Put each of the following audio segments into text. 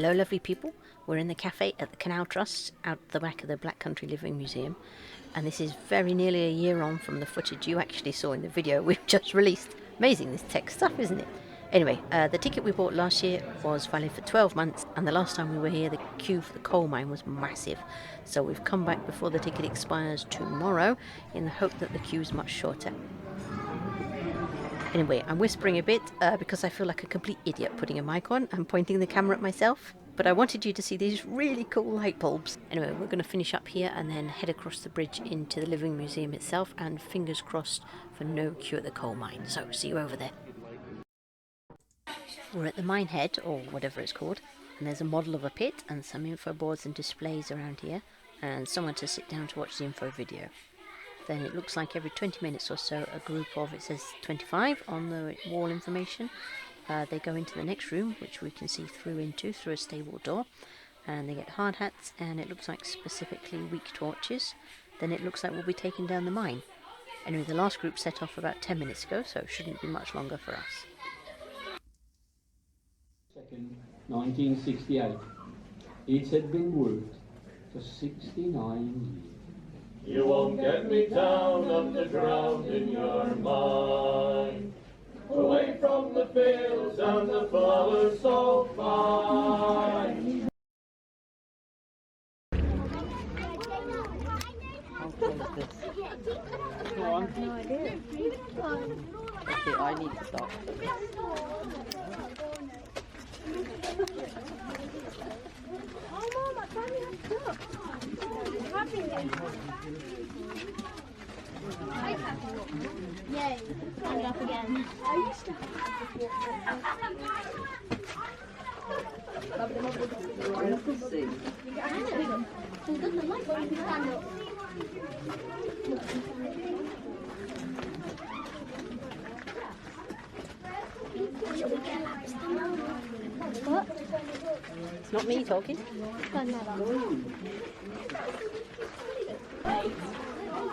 Hello lovely people, we're in the cafe at the Canal Trust out the back of the Black Country Living Museum, and this is very nearly a year on from the footage you actually saw in the video we've just released. Amazing, this tech stuff, isn't it? Anyway, the ticket we bought last year was valid for 12 months, and the last time we were here the queue for the coal mine was massive, so we've come back before the ticket expires tomorrow in the hope that the queue is much shorter. Anyway, I'm whispering a bit because I feel like a complete idiot putting a mic on and pointing the camera at myself. But I wanted you to see these really cool light bulbs. Anyway, we're going to finish up here and then head across the bridge into the Living Museum itself, and fingers crossed for no queue at the coal mine. So, see you over there. We're at the mine head, or whatever it's called, and there's a model of a pit and some info boards and displays around here, and someone to sit down to watch the info video. Then it looks like every 20 minutes or so a group of, it says 25 on the wall information, they go into the next room, which we can see through a stable door, and they get hard hats, and it looks like specifically weak torches. Then it looks like we'll be taking down the mine. Anyway, the last group set off about 10 minutes ago, so it shouldn't be much longer for us. 1968. It had been worked for 69 years. You won't get me down underground in your mind, away from the fields and the flowers so fine. How cool is this? Go on. No idea. Okay, I need to stop. Yay, stand up again. Let's see. What? It's not me talking.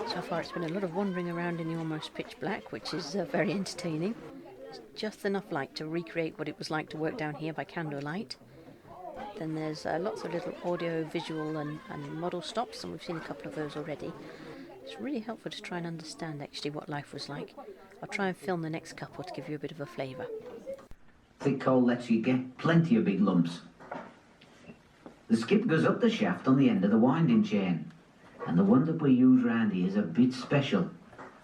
So far it's been a lot of wandering around in the almost pitch black, which is very entertaining. It's just enough light to recreate what it was like to work down here by candlelight. Then there's lots of little audio, visual and model stops, and we've seen a couple of those already. It's really helpful to try and understand actually what life was like. I'll try and film the next couple to give you a bit of a flavour. Thick coal lets you get plenty of big lumps. The skip goes up the shaft on the end of the winding chain, and the one that we use round here is a bit special.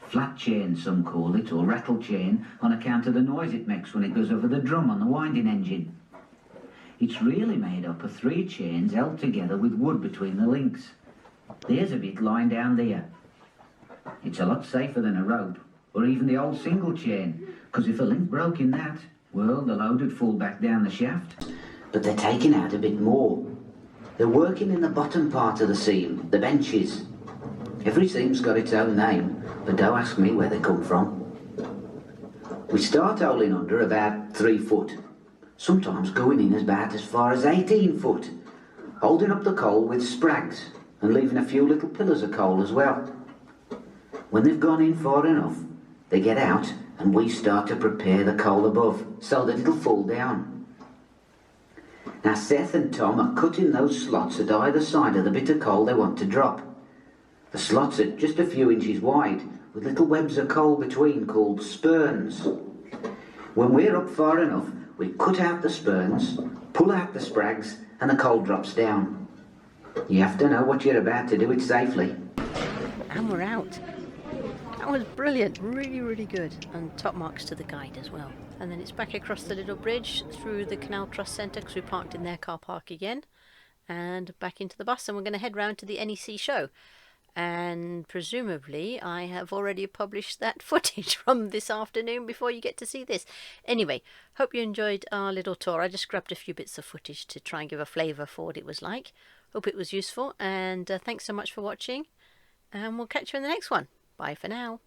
Flat chain some call it, or rattle chain, on account of the noise it makes when it goes over the drum on the winding engine. It's really made up of 3 chains held together with wood between the links. There's a bit lying down there. It's a lot safer than a rope, or even the old single chain, because if a link broke in that, well, the load would fall back down the shaft. But they're taking out a bit more. They're working in the bottom part of the seam, the benches. Every seam's got its own name, but don't ask me where they come from. We start holing under about 3 foot, sometimes going in about as far as 18 foot, holding up the coal with sprags and leaving a few little pillars of coal as well. When they've gone in far enough, they get out and we start to prepare the coal above so that it'll fall down. Now Seth and Tom are cutting those slots at either side of the bit of coal they want to drop. The slots are just a few inches wide, with little webs of coal between called spurns. When we're up far enough, we cut out the spurns, pull out the sprags, and the coal drops down. You have to know what you're about to do it safely. And we're out. That was brilliant, really, really good, and top marks to the guide as well. And then it's back across the little bridge through the Canal Trust Centre, because we parked in their car park again, and back into the bus, and we're going to head round to the NEC show. And presumably I have already published that footage from this afternoon before you get to see this. Anyway, hope you enjoyed our little tour. I just grabbed a few bits of footage to try and give a flavour for what it was like. Hope it was useful, and thanks so much for watching, and we'll catch you in the next one. Bye for now.